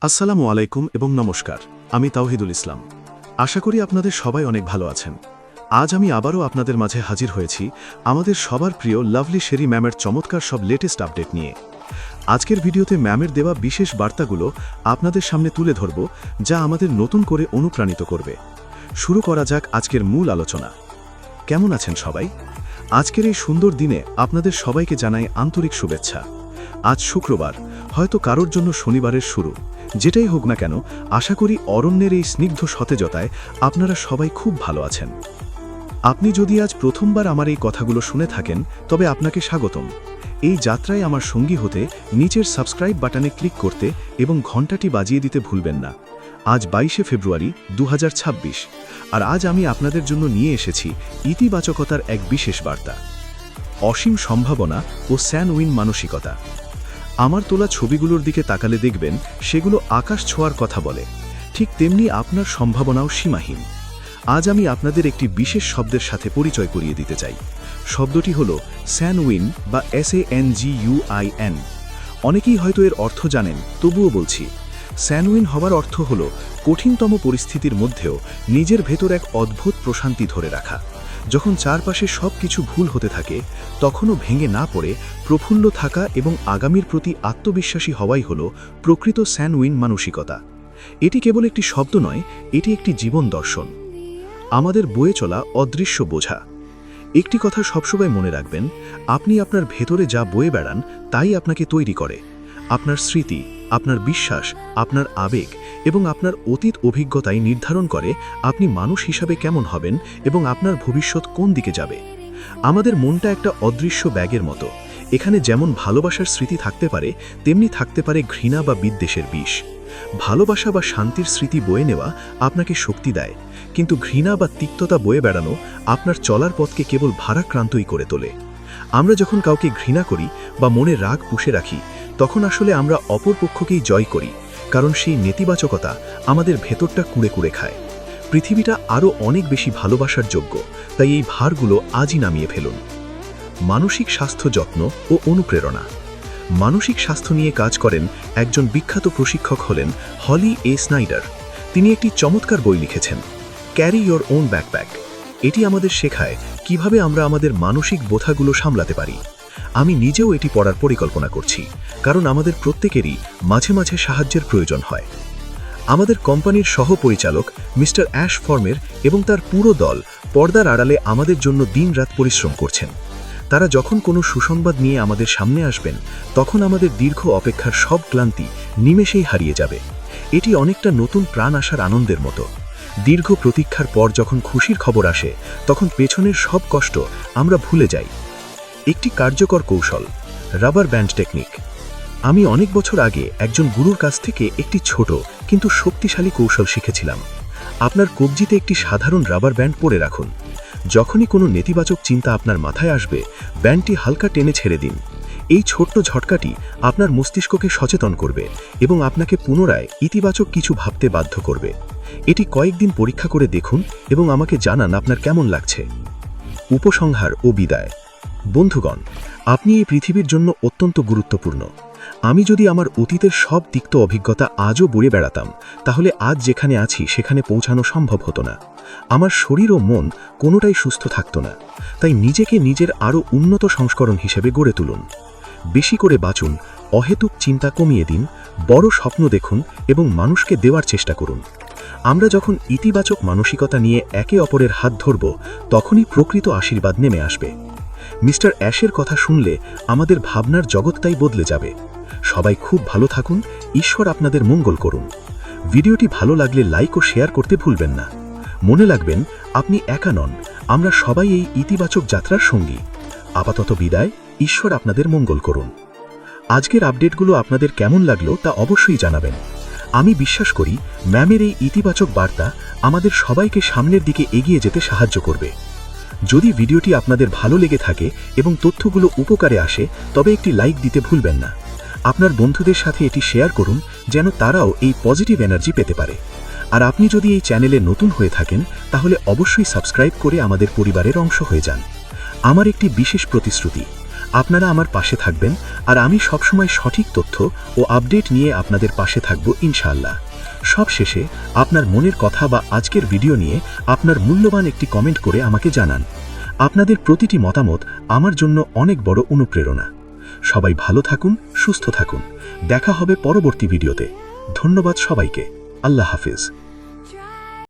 আসসালামু আলাইকুম এবং নমস্কার। আমি তাওহিদুল ইসলাম। আশা করি আপনাদের সবাই অনেক ভালো আছেন। আজ আমি আবারও আপনাদের মাঝে হাজির হয়েছি আমাদের সবার প্রিয় লাভলি শেরি ম্যামের চমৎকার সব লেটেস্ট আপডেট নিয়ে। আজকের ভিডিওতে ম্যামের দেওয়া বিশেষ বার্তাগুলো আপনাদের সামনে তুলে ধরব, যা আমাদের নতুন করে অনুপ্রাণিত করবে। শুরু করা যাক আজকের মূল আলোচনা। কেমন আছেন সবাই? আজকের এই সুন্দর দিনে আপনাদের সবাইকে জানাই আন্তরিক শুভেচ্ছা। আজ শুক্রবার, হয়তো কারোর জন্য শনিবারের শুরু। যেটাই হোক না কেন, আশা করি অরণ্যের এই স্নিগ্ধ সতেজতায় আপনারা সবাই খুব ভালো আছেন। আপনি যদি আজ প্রথমবার আমার এই কথাগুলো শুনে থাকেন, তবে আপনাকে স্বাগতম। এই যাত্রায় আমার সঙ্গী হতে নিচের সাবস্ক্রাইব বাটনে ক্লিক করতে এবং ঘণ্টাটি বাজিয়ে দিতে ভুলবেন না। আজ 22শে ফেব্রুয়ারি 2026, আর আজ আমি আপনাদের জন্য নিয়ে এসেছি ইতিবাচকতার এক বিশেষ বার্তা। অসীম সম্ভাবনা ও স্যানউইন মানসিকতা। আমার তোলা ছবিগুলোর দিকে তাকালে দেখবেন সেগুলো আকাশ ছোঁয়ার কথা বলে। ঠিক তেমনি আপনার সম্ভাবনাও সীমাহীন। আজ আমি আপনাদের একটি বিশেষ শব্দের সাথে পরিচয় করিয়ে দিতে চাই। শব্দটি হল স্যানউইন বা SANGUIN। অনেকেই হয়তো এর অর্থ জানেন, তবুও বলছি। স্যানউইন হবার অর্থ হল কঠিনতম পরিস্থিতির মধ্যেও নিজের ভেতর এক অদ্ভুত প্রশান্তি ধরে রাখা। যখন চারপাশে সব কিছু ভুল হতে থাকে, তখনও ভেঙে না পড়ে প্রফুল্ল থাকা এবং আগামীর প্রতি আত্মবিশ্বাসী হওয়াই হল প্রকৃত স্যানউইন মানসিকতা। এটি কেবল একটি শব্দ নয়, এটি একটি জীবন দর্শন। আমাদের বয়ে চলা অদৃশ্য বোঝা। একটি কথা সবসময় মনে রাখবেন, আপনি আপনার ভেতরে যা বয়ে বেড়ান তাই আপনাকে তৈরি করে। আপনার স্মৃতি, আপনার বিশ্বাস, আপনার আবেগ এবং আপনার অতীত অভিজ্ঞতাই নির্ধারণ করে আপনি মানুষ হিসাবে কেমন হবেন এবং আপনার ভবিষ্যৎ কোন দিকে যাবে। আমাদের মনটা একটা অদৃশ্য ব্যাগের মতো। এখানে যেমন ভালোবাসার স্মৃতি থাকতে পারে, তেমনি থাকতে পারে ঘৃণা বা বিদ্বেষের বিষ। ভালোবাসা বা শান্তির স্মৃতি বয়ে নেওয়া আপনাকে শক্তি দেয়, কিন্তু ঘৃণা বা তিক্ততা বয়ে বেড়ানো আপনার চলার পথকে কেবল ভারাক্রান্তই করে তোলে। আমরা যখন কাউকে ঘৃণা করি বা মনে রাগ পুষে রাখি, তখন আসলে আমরা অপরপক্ষকেই জয় করি, কারণ সেই নেতিবাচকতা আমাদের ভেতরটা কুড়ে কুড়ে খায়। পৃথিবীটা আরও অনেক বেশি ভালোবাসার যোগ্য, তাই এই ভারগুলো আজই নামিয়ে ফেলুন। মানসিক স্বাস্থ্য যত্ন ও অনুপ্রেরণা। মানসিক স্বাস্থ্য নিয়ে কাজ করেন একজন বিখ্যাত প্রশিক্ষক, হলেন হলি এ স্নাইডার। তিনি একটি চমৎকার বই লিখেছেন, ক্যারি ইয়োর ওন ব্যাকপ্যাক। এটি আমাদের শেখায় কিভাবে আমরা আমাদের মানসিক বোঝাগুলো সামলাতে পারি। আমি নিজেও এটি পড়ার পরিকল্পনা করছি, কারণ আমাদের প্রত্যেকেরই মাঝে মাঝে সাহায্যের প্রয়োজন হয়। আমাদের কোম্পানির সহ-পরিচালক মিস্টার অ্যাশ ফর্মের এবং তার পুরো দল পর্দার আড়ালে আমাদের জন্য দিনরাত পরিশ্রম করছেন। তারা যখন কোনো সুসংবাদ নিয়ে আমাদের সামনে আসবেন, তখন আমাদের দীর্ঘ অপেক্ষার সব ক্লান্তি নিমেষেই হারিয়ে যাবে। এটি অনেকটা নতুন প্রাণ আসার আনন্দের মতো। দীর্ঘ প্রতীক্ষার পর যখন খুশির খবর আসে, তখন পেছনের সব কষ্ট আমরা ভুলে যাই। একটি কার্যকর কৌশল, রাবার ব্যান্ড টেকনিক। আমি অনেক বছর আগে একজন গুরুর কাছ থেকে একটি ছোট কিন্তু শক্তিশালী কৌশল শিখেছিলাম। আপনার কবজিতে একটি সাধারণ রাবার ব্যান্ড পরে রাখুন। যখনই কোনো নেতিবাচক চিন্তা আপনার মাথায় আসবে, ব্যান্ডটি হালকা টেনে ছেড়ে দিন। এই ছোট্ট ঝটকাটি আপনার মস্তিষ্ককে সচেতন করবে এবং আপনাকে পুনরায় ইতিবাচক কিছু ভাবতে বাধ্য করবে। এটি কয়েকদিন পরীক্ষা করে দেখুন এবং আমাকে জানান আপনার কেমন লাগছে। উপসংহার ও বিদায়। বন্ধুগণ, আপনি এই পৃথিবীর জন্য অত্যন্ত গুরুত্বপূর্ণ। আমি যদি আমার অতীতের সব তিক্ত অভিজ্ঞতা আজও বয়ে বেড়াতাম, তাহলে আজ যেখানে আছি সেখানে পৌঁছানো সম্ভব হতো না। আমার শরীর ও মন কোনোটাই সুস্থ থাকতো না। তাই নিজেকে নিজের আরও উন্নত সংস্করণ হিসেবে গড়ে তুলুন। বেশি করে বাঁচুন, অহেতুক চিন্তা কমিয়ে দিন, বড় স্বপ্ন দেখুন এবং মানুষকে দেওয়ার চেষ্টা করুন। আমরা যখন ইতিবাচক মানসিকতা নিয়ে একে অপরের হাত ধরব, তখনই প্রকৃত আশীর্বাদ নেমে আসবে। মিস্টার অ্যাশের কথা শুনলে আমাদের ভাবনার জগৎটাই বদলে যাবে। সবাই খুব ভালো থাকুন, ঈশ্বর আপনাদের মঙ্গল করুন। ভিডিওটি ভালো লাগলে লাইক ও শেয়ার করতে ভুলবেন না। মনে রাখবেন, আপনি একা নন, আমরা সবাই এই ইতিবাচক যাত্রার সঙ্গী। আপাতত বিদায়, ঈশ্বর আপনাদের মঙ্গল করুন। আজকের আপডেটগুলো আপনাদের কেমন লাগলো তা অবশ্যই জানাবেন। আমি বিশ্বাস করি ম্যামের এই ইতিবাচক বার্তা আমাদের সবাইকে সামনের দিকে এগিয়ে যেতে সাহায্য করবে। যদি ভিডিওটি আপনাদের ভালো লেগে থাকে এবং তথ্যগুলো উপকারে আসে, তবে একটি লাইক দিতে ভুলবেন না। আপনার বন্ধুদের সাথে এটি শেয়ার করুন, যেন তারাও এই পজিটিভ এনার্জি পেতে পারে। আর আপনি যদি এই চ্যানেলে নতুন হয়ে থাকেন, তাহলে অবশ্যই সাবস্ক্রাইব করে আমাদের পরিবারের অংশ হয়ে যান। আমার একটি বিশেষ প্রতিশ্রুতি, আপনারা আমার পাশে থাকবেন আর আমি সবসময় সঠিক তথ্য ও আপডেট নিয়ে আপনাদের পাশে থাকব ইনশাআল্লাহ। সবশেষে আপনার মনের কথা বা আজকের ভিডিও নিয়ে আপনার মূল্যবান একটি কমেন্ট করে আমাকে জানান। আপনাদের প্রতিটি মতামত আমার জন্য অনেক বড় অনুপ্রেরণা। সবাই ভালো থাকুন, সুস্থ থাকুন। দেখা হবে পরবর্তী ভিডিওতে। ধন্যবাদ সবাইকে। আল্লাহ হাফেজ।